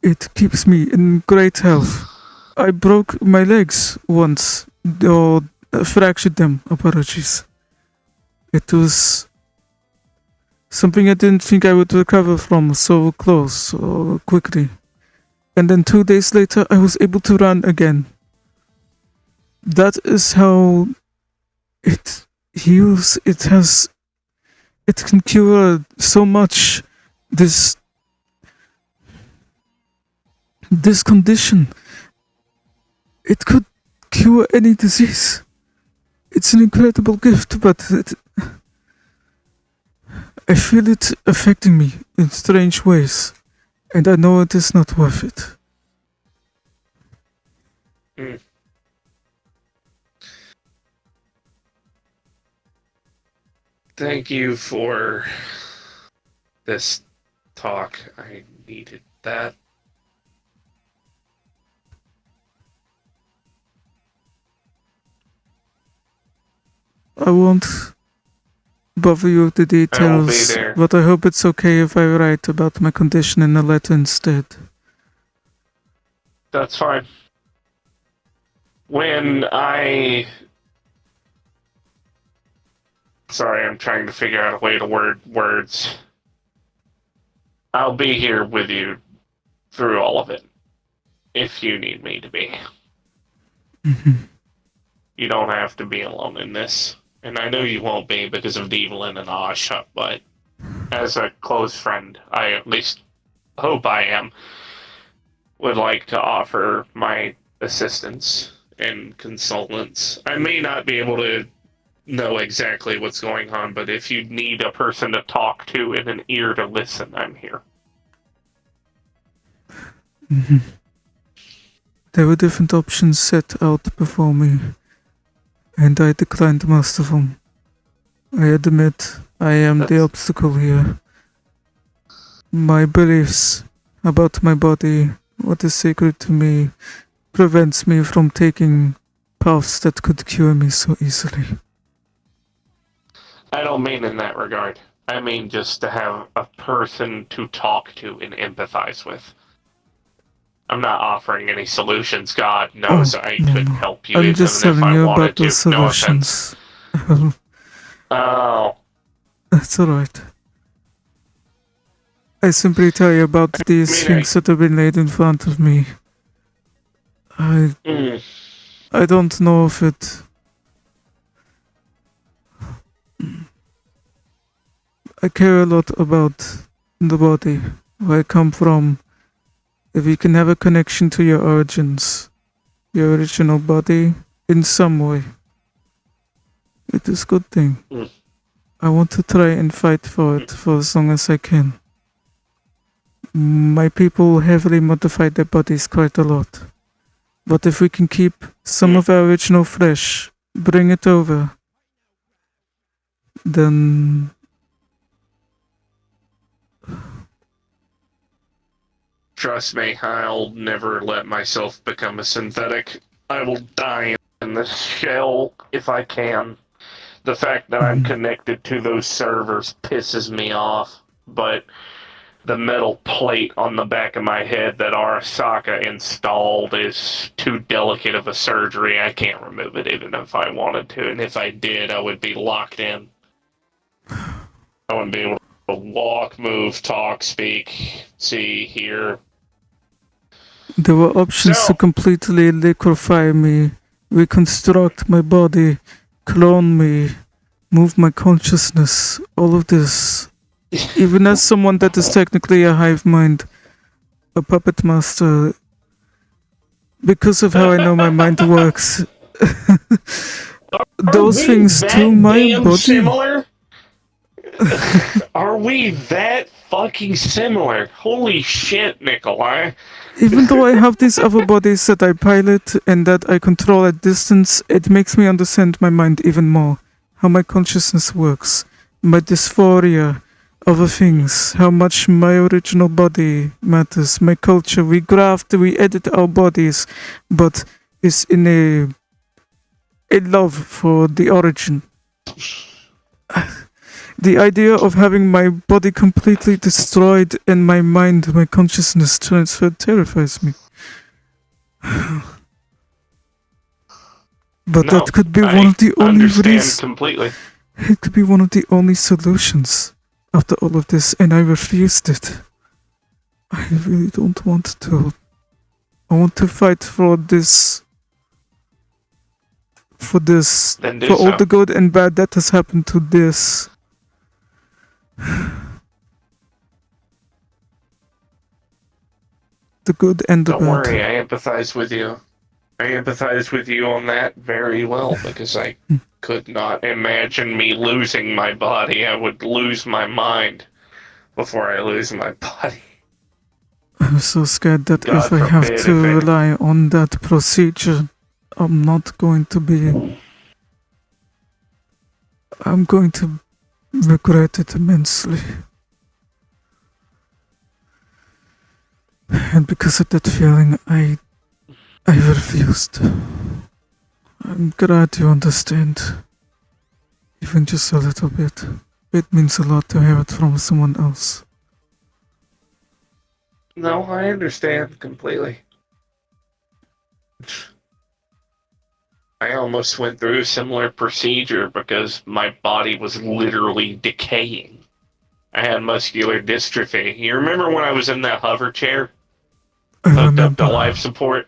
A: It keeps me in great health, I broke my legs once, or fractured them. Apologies. It was something I didn't think I would recover from so close, so quickly. And then 2 days later, I was able to run again. That is how it heals. It can cure so much. This condition. It could cure any disease. It's an incredible gift, but I feel it affecting me in strange ways, and I know it is not worth it.
B: Mm. Thank you for this talk. I needed that.
A: I won't bother you with the details, but I hope it's okay if I write about my condition in a letter instead.
B: That's fine. Sorry, I'm trying to figure out a way to word words. I'll be here with you through all of it, if you need me to be.
A: Mm-hmm.
B: You don't have to be alone in this. And I know you won't be because of Devlin and Asha, but as a close friend, I at least hope I am, would like to offer my assistance and consultants. I may not be able to know exactly what's going on, but if you need a person to talk to and an ear to listen, I'm here.
A: Mm-hmm. There were different options set out before me, and I declined most of them. I admit I am the obstacle here. My beliefs about my body, what is sacred to me, prevents me from taking paths that could cure me so easily.
B: I don't mean in that regard. I mean just to have a person to talk to and empathize with. I'm not offering any solutions. God knows I could help you
A: I'm
B: even
A: just
B: if
A: telling
B: I
A: you
B: wanted
A: about the
B: to.
A: solutions.
B: No oh.
A: That's alright. I simply tell you about these things that have been laid in front of me. I don't know if it... I care a lot about the body, where I come from. If you can have a connection to your origins, your original body, in some way, it is a good thing. I want to try and fight for it for as long as I can. My people heavily modified their bodies quite a lot. But if we can keep some of our original flesh, bring it over, then...
B: Trust me, I'll never let myself become a synthetic. I will die in this shell if I can. The fact that I'm connected to those servers pisses me off, but the metal plate on the back of my head that Arasaka installed is too delicate of a surgery. I can't remove it even if I wanted to, and if I did, I would be locked in. I wouldn't be able to walk, move, talk, speak, see, hear.
A: There were options to completely liquefy me, reconstruct my body, clone me, move my consciousness, all of this. Even as someone that is technically a hive mind, a puppet master, because of how I know my mind works, those things to my body.
B: Similar? Are we that fucking similar? Holy shit, Nikolai.
A: Even though I have these other bodies that I pilot and that I control at distance, it makes me understand my mind even more. How my consciousness works, my dysphoria, other things, how much my original body matters, my culture. We graft, we edit our bodies, but it's in a love for the origin. The idea of having my body completely destroyed and my mind, my consciousness transferred terrifies me. But
B: No,
A: that could be one
B: I
A: of the only
B: understand completely.
A: It could be one of the only solutions after all of this, and I refused it. I really don't want to. I want to fight for this.
B: Then do
A: For all
B: so.
A: the good and bad that has happened to this. The good and the
B: Don't
A: bad.
B: worry, I empathize with you. I empathize with you on that very well because I could not imagine me losing my body. I would lose my mind before I lose my body.
A: I'm so scared that
B: God
A: if I have
B: forbid
A: to
B: if it.
A: rely on that procedure, I'm not going to be. I'm going to regret it immensely. And because of that feeling, I refused. I'm glad you understand. Even just a little bit. It means a lot to hear it from someone else.
B: No, I understand completely. I almost went through a similar procedure because my body was literally decaying. I had muscular dystrophy. You remember when I was in that hover chair,
A: I
B: hooked up to
A: remember.
B: life support?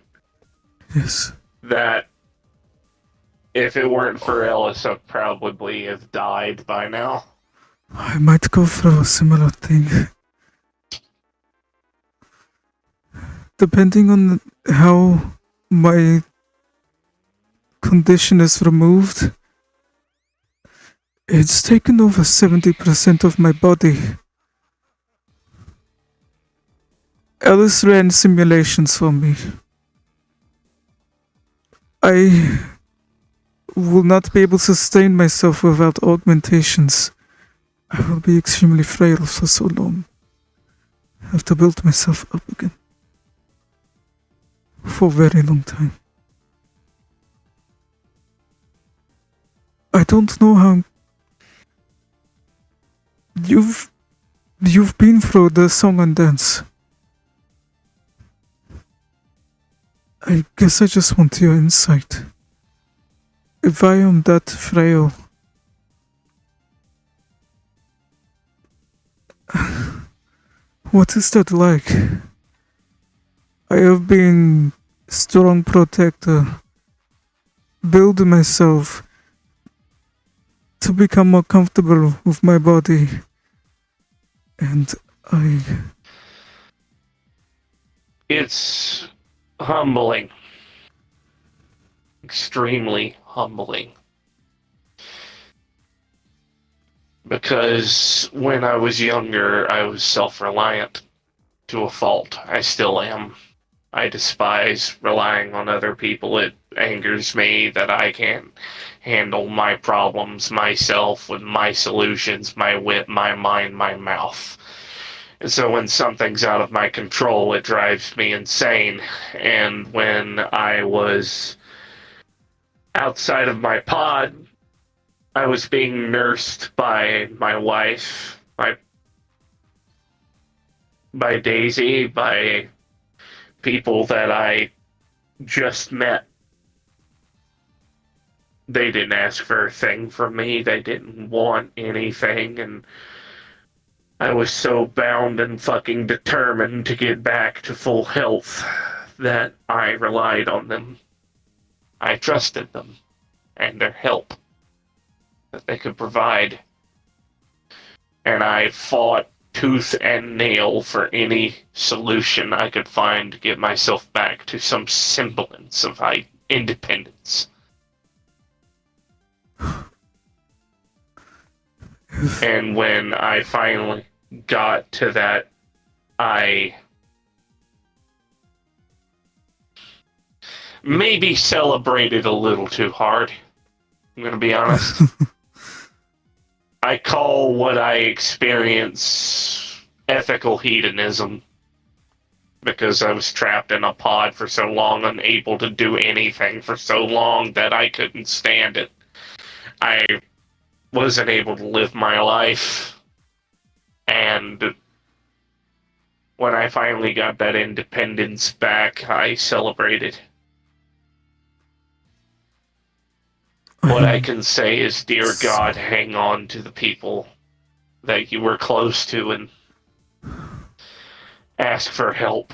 A: Yes.
B: That if it weren't for Ellis, I'd probably have died by now.
A: I might go through a similar thing. Depending on how my condition is removed, it's taken over 70% of my body. Alice ran simulations for me. I will not be able to sustain myself without augmentations. I will be extremely frail for so long. I have to build myself up again. For a very long time. I don't know how you've been through the song and dance. I guess I just want your insight. If I am that frail, what is that like? I have been strong protector, build myself to become more comfortable with my body, and I.
B: It's humbling. Extremely humbling. Because when I was younger, I was self reliant to a fault. I still am. I despise relying on other people. It angers me that I can't handle my problems myself with my solutions, my wit, my mind, my mouth. And so when something's out of my control, it drives me insane. And when I was outside of my pod, I was being nursed by my wife, by Daisy, by people that I just met. They didn't ask for a thing from me. They didn't want anything, and I was so bound and fucking determined to get back to full health that I relied on them. I trusted them and their help that they could provide. And I fought tooth and nail for any solution I could find to get myself back to some semblance of independence. And when I finally got to that, I maybe celebrated a little too hard. I'm going to be honest. I call what I experience ethical hedonism because I was trapped in a pod for so long, unable to do anything for so long that I couldn't stand it. I wasn't able to live my life. And when I finally got that independence back, I celebrated. What I can say is, dear God, hang on to the people that you were close to and ask for help.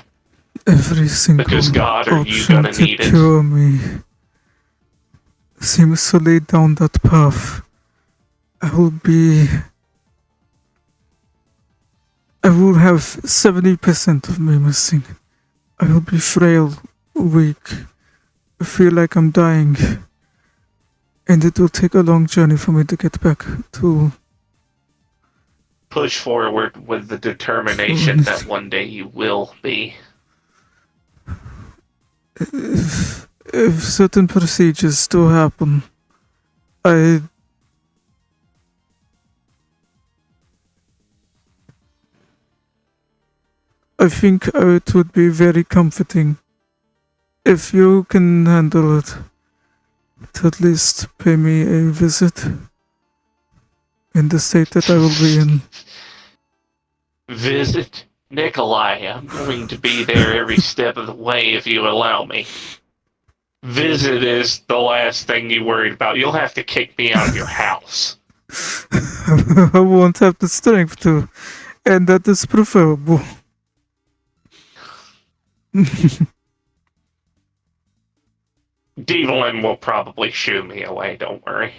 A: Every single
B: Because God, are you
A: option
B: gonna
A: to
B: need it?
A: cure me seems to lead down that path. I will have 70% of me missing. I will be frail, weak, feel like I'm dying. And it will take a long journey for me to get back to...
B: Push forward with the determination that one day you will be.
A: If certain procedures still happen, I think it would be very comforting if you can handle it, to at least pay me a visit in the state that I will be in.
B: Visit? Nikolai, I'm going to be there every step of the way if you allow me. Visit is the last thing you worried about. You'll have to kick me out of your house.
A: I won't have the strength to, and that is preferable.
B: Devlin will probably shoo me away, don't worry.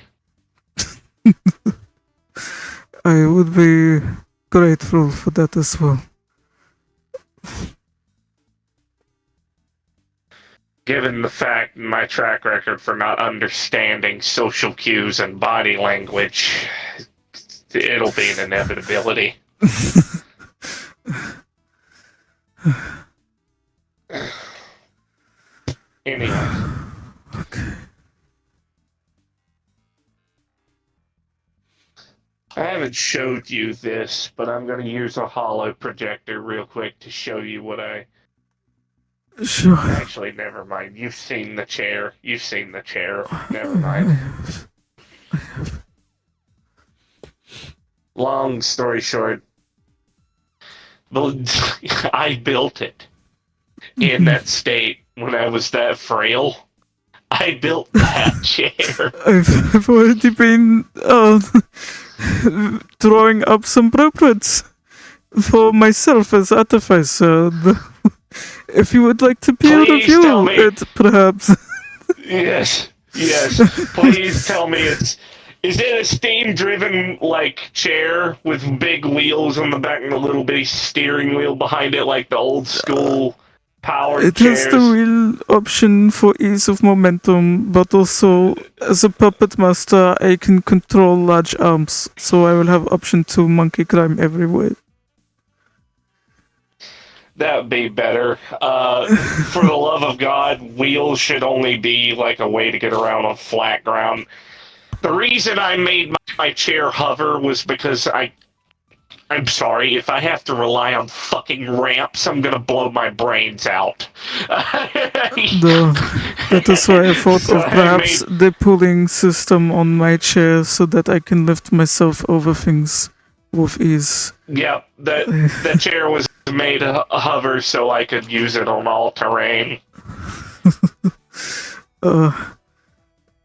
A: I would be grateful for that as well.
B: Given the fact my track record for not understanding social cues and body language, it'll be an inevitability. Anyway.
A: Okay.
B: I haven't showed you this, but I'm going to use a hollow projector real quick to show you what I...
A: Sure.
B: Actually, never mind. You've seen the chair. Never mind.
A: I have.
B: Long story short, I built it in that state when I was that frail. I built that chair.
A: I've already been drawing up some blueprints for myself as artificer. If you would like to peer review it, perhaps.
B: Yes. Please tell me is it a steam-driven, like, chair with big wheels on the back and a little bitty steering wheel behind it, like the old school powered chairs?
A: It has the wheel option for ease of momentum, but also, as a puppet master, I can control large arms, so I will have option to monkey climb everywhere.
B: That would be better. For the love of God, wheels should only be like a way to get around on flat ground. The reason I made my chair hover was because I'm sorry, if I have to rely on fucking ramps, I'm gonna blow my brains out.
A: That is why I thought of perhaps the pulling system on my chair so that I can lift myself over things with ease.
B: Yeah, that chair was made a hover so I could use it on all terrain.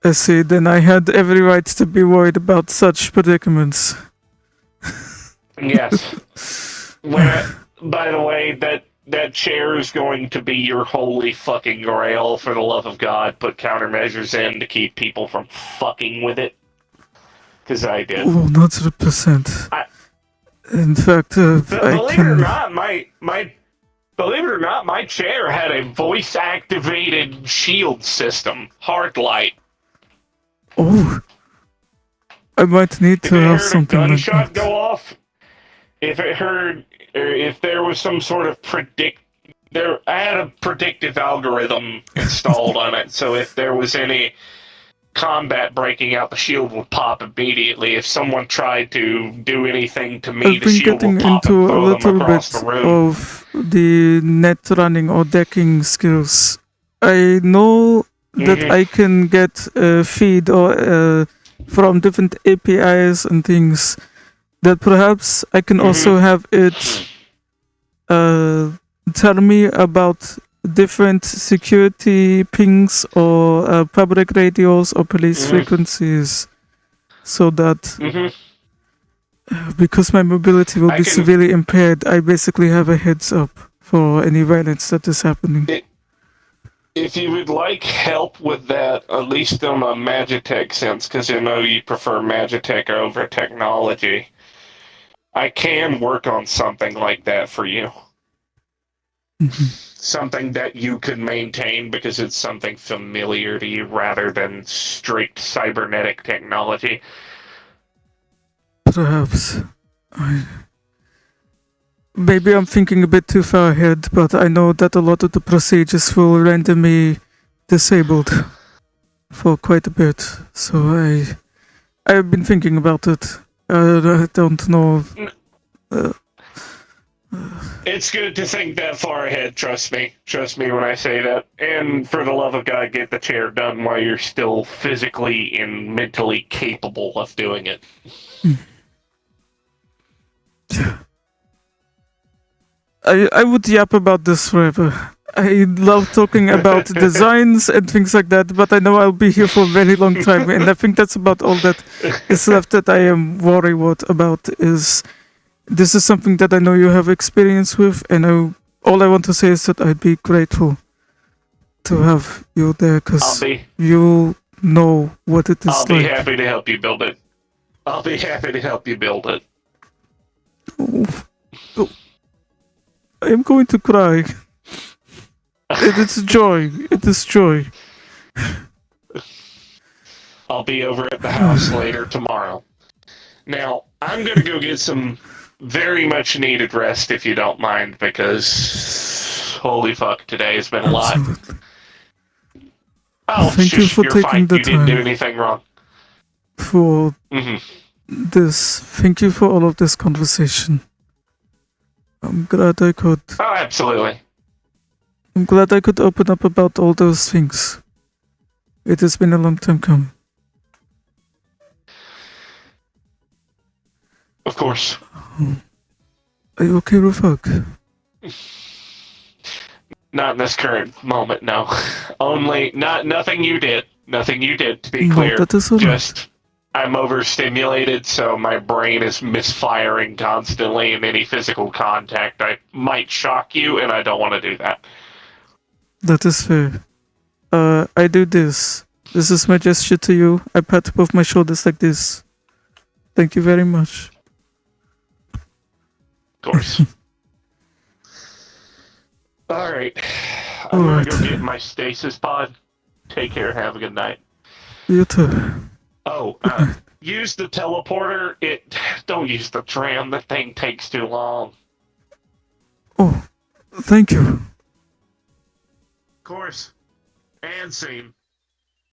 A: I see, then I had every right to be worried about such predicaments.
B: Yes. By the way, that chair is going to be your holy fucking grail, for the love of God. Put countermeasures in to keep people from fucking with it. Because I did.
A: 100%. In fact,
B: believe it or not, my chair had a voice-activated shield system, hard light.
A: Oh, I might need to have something like that.
B: If a gunshot go off, if there was some sort of I had a predictive algorithm installed on it, so if there was any combat breaking out, the shield would pop immediately. If someone tried to do anything to me, the shield would pop and throw them across the room.
A: Of the net running or decking skills, I know that I can get feed or from different APIs and things, that perhaps I can also have it tell me about different security pings or public radios or police frequencies, so that because my mobility will be severely impaired, I basically have a heads up for any violence that is happening.
B: If you would like help with that, at least on a Magitech sense, because I know you prefer Magitech over technology, I can work on something like that for you. Something that you can maintain because it's something familiar to you rather than strict cybernetic technology.
A: Perhaps. Maybe I'm thinking a bit too far ahead, but I know that a lot of the procedures will render me disabled for quite a bit. So I've been thinking about it. I don't know.
B: It's good to think that far ahead, trust me. Trust me when I say that. And for the love of God, get the chair done while you're still physically and mentally capable of doing it.
A: I would yap about this forever. I love talking about designs and things like that, but I know I'll be here for a very long time, and I think that's about all that is left that I am worried about. Is this is something that I know you have experience with, and all I want to say is that I'd be grateful to have you there, because you know what it is like.
B: I'll be happy to help you build it. I'll be happy to help you build it.
A: Oh. I am going to cry. It is joy. It is joy.
B: I'll be over at the house later tomorrow. Now, I'm going to go get some very much needed rest, if you don't mind, because holy fuck, today has been a lot. Oh,
A: thank you for taking
B: fine.
A: the
B: you
A: time.
B: You didn't do anything wrong.
A: For this. Thank you for all of this conversation. I'm glad I could.
B: Oh, absolutely.
A: I'm glad I could open up about all those things. It has been a long time coming.
B: Of course.
A: Are you okay with hug?
B: Not in this current moment, no. Nothing you did. Nothing you did, to be clear.
A: That is all
B: Just, I'm overstimulated, so my brain is misfiring constantly, and any physical contact might shock you, and I don't want to do that.
A: That is fair. I do this. This is my gesture to you. I pat both my shoulders like this. Thank you very much.
B: Of course. Alright. I'm gonna go get my stasis pod. Take care, have a good night.
A: You too.
B: Oh, use the teleporter. Don't use the tram. The thing takes too long.
A: Oh, thank you.
B: Of course. And scene.